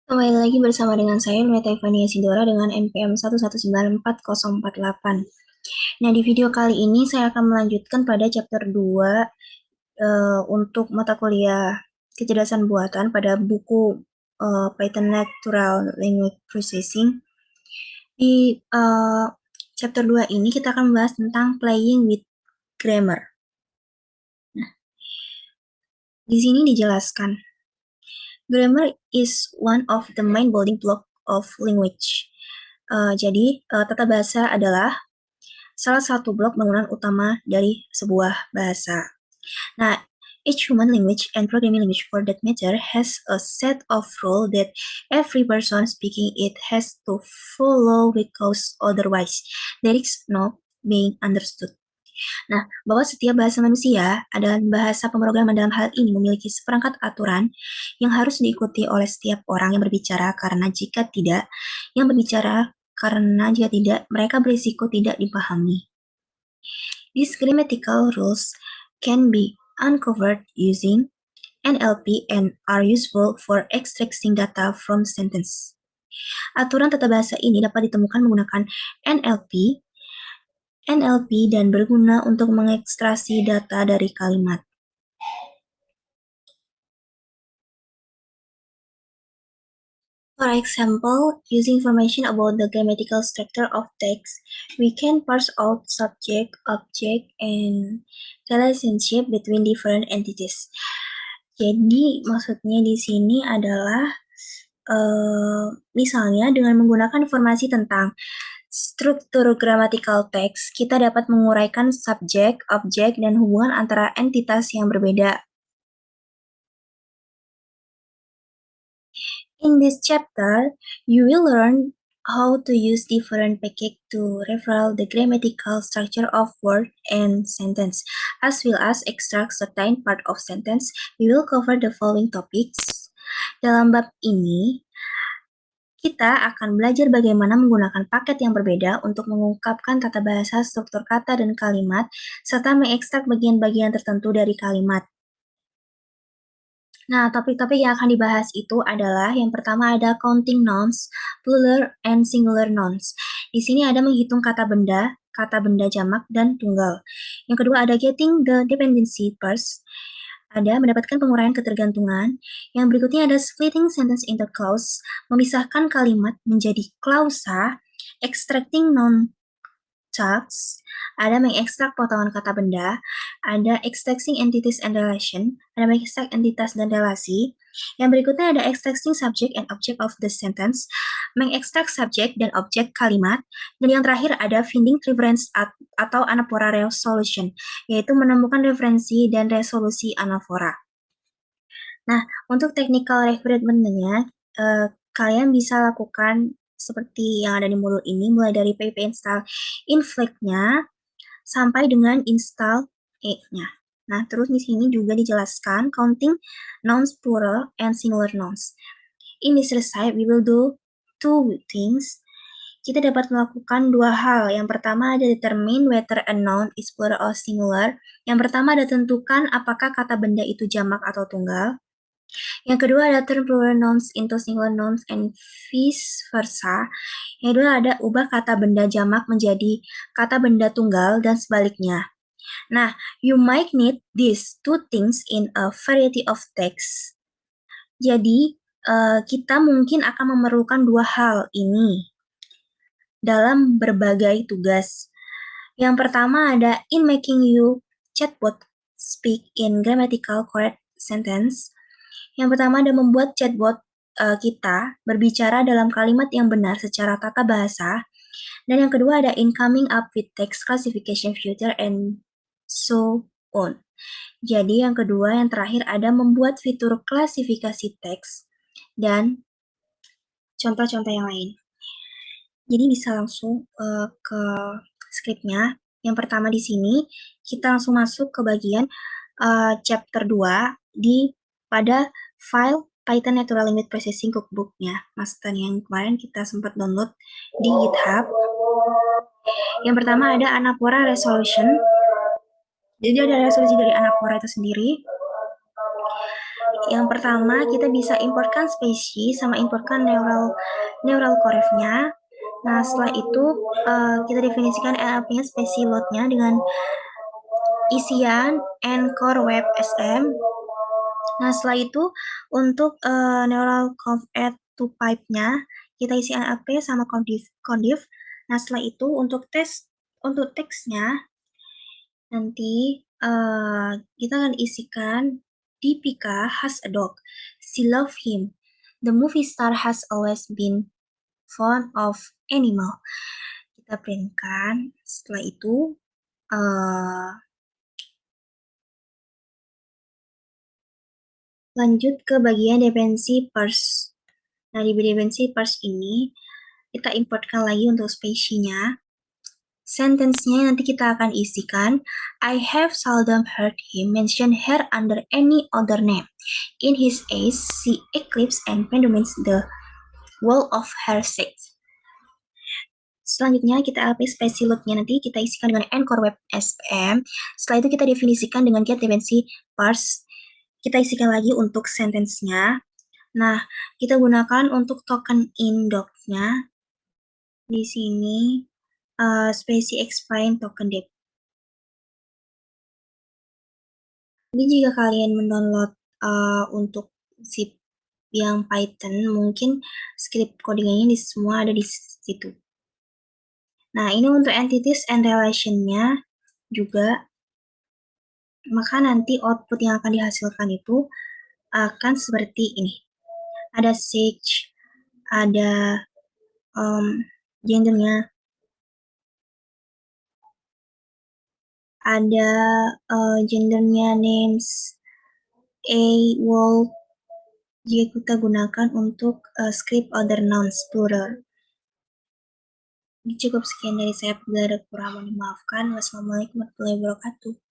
Kembali lagi bersama dengan saya, Meta Ivania Sindora dengan NPM 1194048. Nah, di video kali ini saya akan melanjutkan pada chapter 2 untuk mata kuliah kecerdasan buatan pada buku Python Natural Language Processing. Di chapter 2 ini kita akan membahas tentang playing with grammar. Nah, di sini dijelaskan, grammar is one of the main building block of language. Jadi, tata bahasa adalah salah satu blok bangunan utama dari sebuah bahasa. Nah, each human language and programming language for that matter has a set of rules that every person speaking it has to follow because otherwise there is no being understood. Nah, bahwa setiap bahasa manusia adalah bahasa pemrograman dalam hal ini memiliki seperangkat aturan yang harus diikuti oleh setiap orang yang berbicara karena jika tidak, mereka berisiko tidak dipahami. These grammatical rules can be uncovered using NLP and are useful for extracting data from sentence. Aturan tata bahasa ini dapat ditemukan menggunakan NLP dan berguna untuk mengekstraksi data dari kalimat. For example, using information about the grammatical structure of text, we can parse out subject, object, and relationship between different entities. Jadi, maksudnya di sini adalah misalnya dengan menggunakan informasi tentang struktur gramatikal teks, kita dapat menguraikan subjek, objek, dan hubungan antara entitas yang berbeda. In this chapter, you will learn how to use different package to reveal the grammatical structure of word and sentence, as well as extract certain part of sentence. We will cover the following topics. Dalam bab ini, kita akan belajar bagaimana menggunakan paket yang berbeda untuk mengungkapkan tata bahasa, struktur kata, dan kalimat, serta mengekstrak bagian-bagian tertentu dari kalimat. Nah, topik-topik yang akan dibahas itu adalah yang pertama ada counting nouns, plural and singular nouns. Di sini ada menghitung kata benda jamak, dan tunggal. Yang kedua ada getting the dependency first. Ada mendapatkan penguraian ketergantungan. Yang berikutnya ada splitting sentence into clause, memisahkan kalimat menjadi klausa, extracting noun tags, ada mengekstrak potongan kata benda, ada extracting entities and relation, ada mengekstrak entitas dan relasi. Yang berikutnya ada extracting subject and object of the sentence, mengekstrak subjek dan objek kalimat. Dan yang terakhir ada finding reference atau anaphora resolution, yaitu menemukan referensi dan resolusi anaphora. Nah, untuk technical requirement-nya, kalian bisa lakukan seperti yang ada di modul ini, mulai dari pip install inflect-nya sampai dengan install E-nya. Nah, terus di sini juga dijelaskan counting nouns plural and singular nouns. In this exercise, we will do two things. Kita dapat melakukan dua hal. Yang pertama ada determine whether a noun is plural or singular. Yang pertama ada tentukan apakah kata benda itu jamak atau tunggal. Yang kedua ada turn plural nouns into singular nouns and vice versa. Yang kedua ada ubah kata benda jamak menjadi kata benda tunggal dan sebaliknya. Nah, you might need these two things in a variety of texts. Jadi, kita mungkin akan memerlukan dua hal ini dalam berbagai tugas. Yang pertama ada in making you chatbot speak in grammatical correct sentence. Yang pertama ada membuat chatbot kita berbicara dalam kalimat yang benar secara tata bahasa. Dan yang kedua ada in coming up with text classification filter and so on. Jadi yang kedua, yang terakhir ada membuat fitur klasifikasi teks dan contoh-contoh yang lain. Jadi bisa langsung ke scriptnya. Yang pertama di sini, kita langsung masuk ke bagian chapter 2 pada file Python Natural Language Processing Cookbook-nya, master yang kemarin kita sempat download di GitHub. Yang pertama ada anaphora resolution. Jadi ada resolusi dari anaphora itu sendiri. Yang pertama, kita bisa importkan spesies sama importkan neural core-nya. Nah, setelah itu kita definisikan NLP-nya spesies load-nya dengan isian and core web SM. Nah, setelah itu untuk neural conv add to pipe-nya kita isi NLP sama condiff. Nah, setelah itu untuk teksnya nanti kita akan isikan Deepika has a dog. She loves him. The movie star has always been fond of animal. Kita printkan. Setelah itu lanjut ke bagian dependency parse. Nah, di dependency parse ini kita importkan lagi untuk spesiesnya. Sentence-nya nanti kita akan isikan, I have seldom heard him mention her under any other name. In his eyes, she eclipses and predominates the wall of her sex. Selanjutnya kita LP spesies load-nya nanti kita isikan dengan Anchor Web SPM. Setelah itu kita definisikan dengan get dependency parse. Kita isikan lagi untuk sentence-nya. Nah, kita gunakan untuk token indoc-nya. Di sini specie explain token depth. Jadi jika kalian mendownload untuk zip yang Python, mungkin script codingnya di semua ada di situ. Nah, ini untuk entities and relation-nya juga, maka nanti output yang akan dihasilkan itu akan seperti ini. Ada sex, ada gendernya, ada gendernya names, a, world, jika kita gunakan untuk script other nouns plural. Cukup sekian dari saya, bila ada kurang mohon dimaafkan. Wassalamualaikum warahmatullahi wabarakatuh.